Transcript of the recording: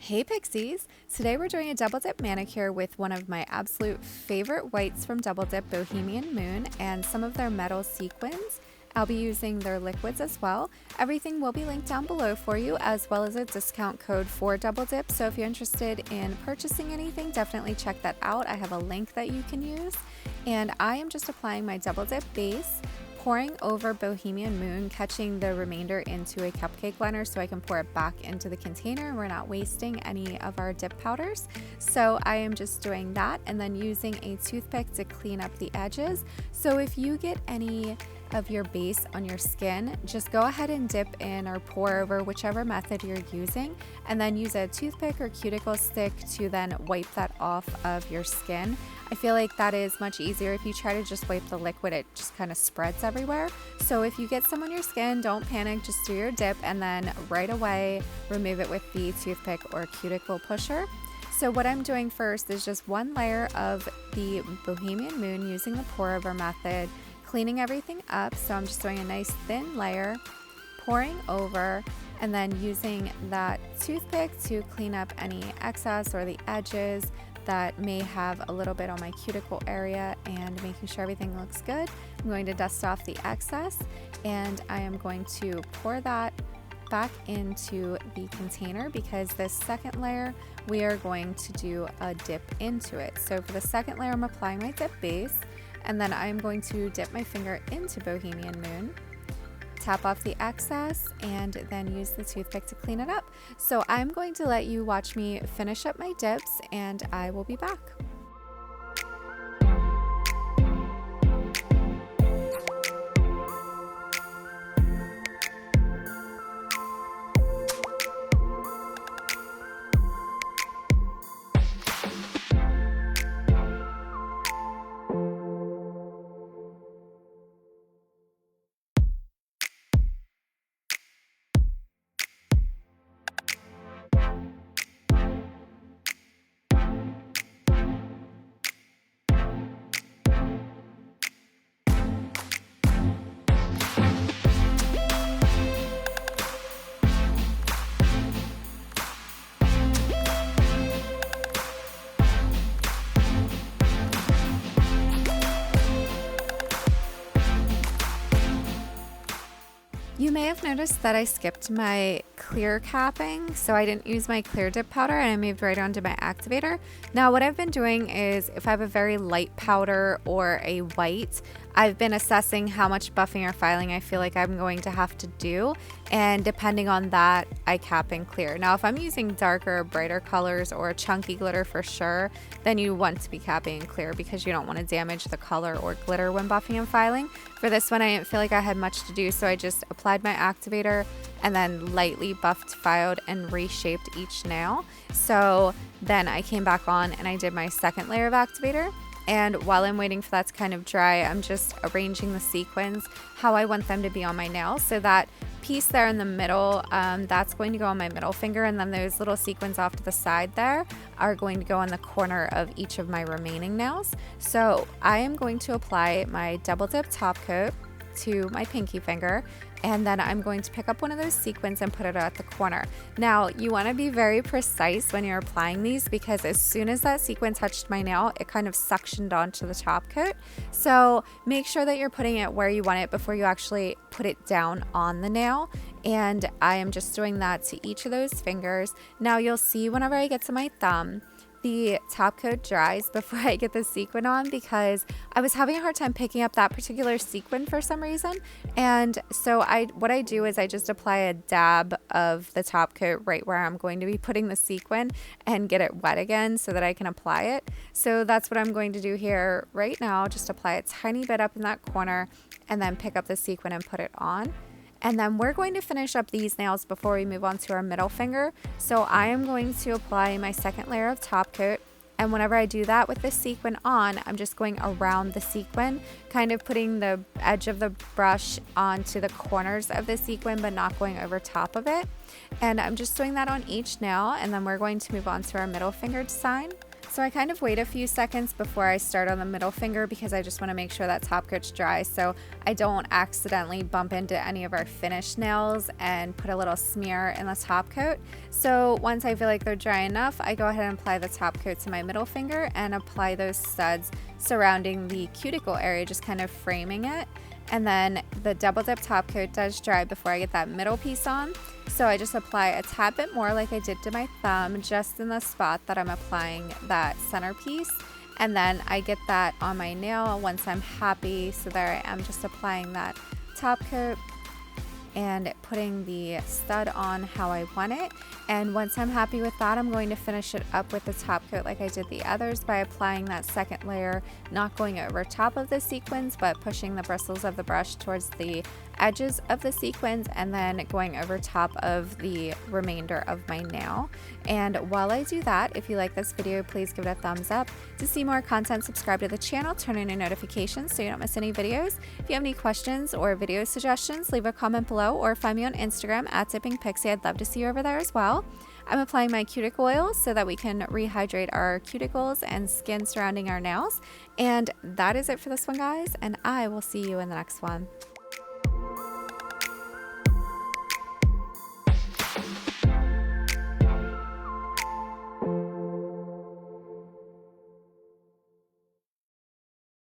Hey Pixies! Today we're doing a double dip manicure with one of my absolute favorite whites from Double Dip, Bohemian Moon, and some of their metal sequins. I'll be using their liquids as well. Everything will be linked down below for you, as well as a discount code for Double Dip. So if you're interested in purchasing anything, definitely check that out. I have a link that you can use. And I am just applying my Double Dip base, pouring over Bohemian Moon, catching the remainder into a cupcake liner so I can pour it back into the container and we're not wasting any of our dip powders. So I am just doing that and then using a toothpick to clean up the edges. So if you get any of your base on your skin, just go ahead and dip in or pour over whichever method you're using, and then use a toothpick or cuticle stick to then wipe that off of your skin. I feel like that is much easier. If you try to just wipe the liquid, it just kind of spreads everywhere. So if you get some on your skin, don't panic, just do your dip and then right away remove it with the toothpick or cuticle pusher. So what I'm doing first is just one layer of the Bohemian Moon using the pour over method, cleaning everything up. So I'm just doing a nice thin layer, pouring over, and then using that toothpick to clean up any excess or the edges that may have a little bit on my cuticle area and making sure everything looks good. I'm going to dust off the excess and I am going to pour that back into the container because this second layer we are going to do a dip into it. So for the second layer I'm applying my dip base and then I'm going to dip my finger into Bohemian Moon, tap off the excess, and then use the toothpick to clean it up. So I'm going to let you watch me finish up my dips and I will be back. You may have noticed that I skipped my clear capping, so I didn't use my clear dip powder and I moved right onto my activator. Now what I've been doing is if I have a very light powder or a white, I've been assessing how much buffing or filing I feel like I'm going to have to do, and depending on that I cap and clear. Now if I'm using darker, brighter colors or a chunky glitter for sure, then you want to be capping and clear because you don't want to damage the color or glitter when buffing and filing. For this one I didn't feel like I had much to do, so I just applied my activator and then lightly buffed, filed, and reshaped each nail. So then I came back on and I did my second layer of activator. And while I'm waiting for that to kind of dry, I'm just arranging the sequins how I want them to be on my nail. So that piece there in the middle, that's going to go on my middle finger, and then those little sequins off to the side there are going to go on the corner of each of my remaining nails. So I am going to apply my double dip top coat to my pinky finger, and then I'm going to pick up one of those sequins and put it at the corner. Now you want to be very precise when you're applying these because as soon as that sequin touched my nail, it kind of suctioned onto the top coat. So make sure that you're putting it where you want it before you actually put it down on the nail. And I am just doing that to each of those fingers. Now you'll see whenever I get to my thumb, the top coat dries before I get the sequin on because I was having a hard time picking up that particular sequin for some reason. And so what I do is I just apply a dab of the top coat right where I'm going to be putting the sequin and get it wet again so that I can apply it. So that's what I'm going to do here right now, just apply a tiny bit up in that corner and then pick up the sequin and put it on. And then we're going to finish up these nails before we move on to our middle finger. So I am going to apply my second layer of top coat. And whenever I do that with the sequin on, I'm just going around the sequin, kind of putting the edge of the brush onto the corners of the sequin, but not going over top of it. And I'm just doing that on each nail. And then we're going to move on to our middle finger design. So I kind of wait a few seconds before I start on the middle finger because I just want to make sure that top coat's dry so I don't accidentally bump into any of our finished nails and put a little smear in the top coat. So once I feel like they're dry enough, I go ahead and apply the top coat to my middle finger and apply those studs surrounding the cuticle area, just kind of framing it. And then the double dip top coat does dry before I get that middle piece on. So I just apply a tad bit more like I did to my thumb, just in the spot that I'm applying that center piece. And then I get that on my nail once I'm happy. So there I am, just applying that top coat and putting the stud on how I want it. And once I'm happy with that, I'm going to finish it up with the top coat like I did the others by applying that second layer, not going over top of the sequins, but pushing the bristles of the brush towards the edges of the sequins and then going over top of the remainder of my nail. And while I do that, if you like this video, please give it a thumbs up. To see more content, subscribe to the channel, turn on your notifications so you don't miss any videos. If you have any questions or video suggestions, leave a comment below or find me on Instagram at @dippingpixie. I'd love to see you over there as well. I'm applying my cuticle oil so that we can rehydrate our cuticles and skin surrounding our nails. And that is it for this one, guys, and I will see you in the next one.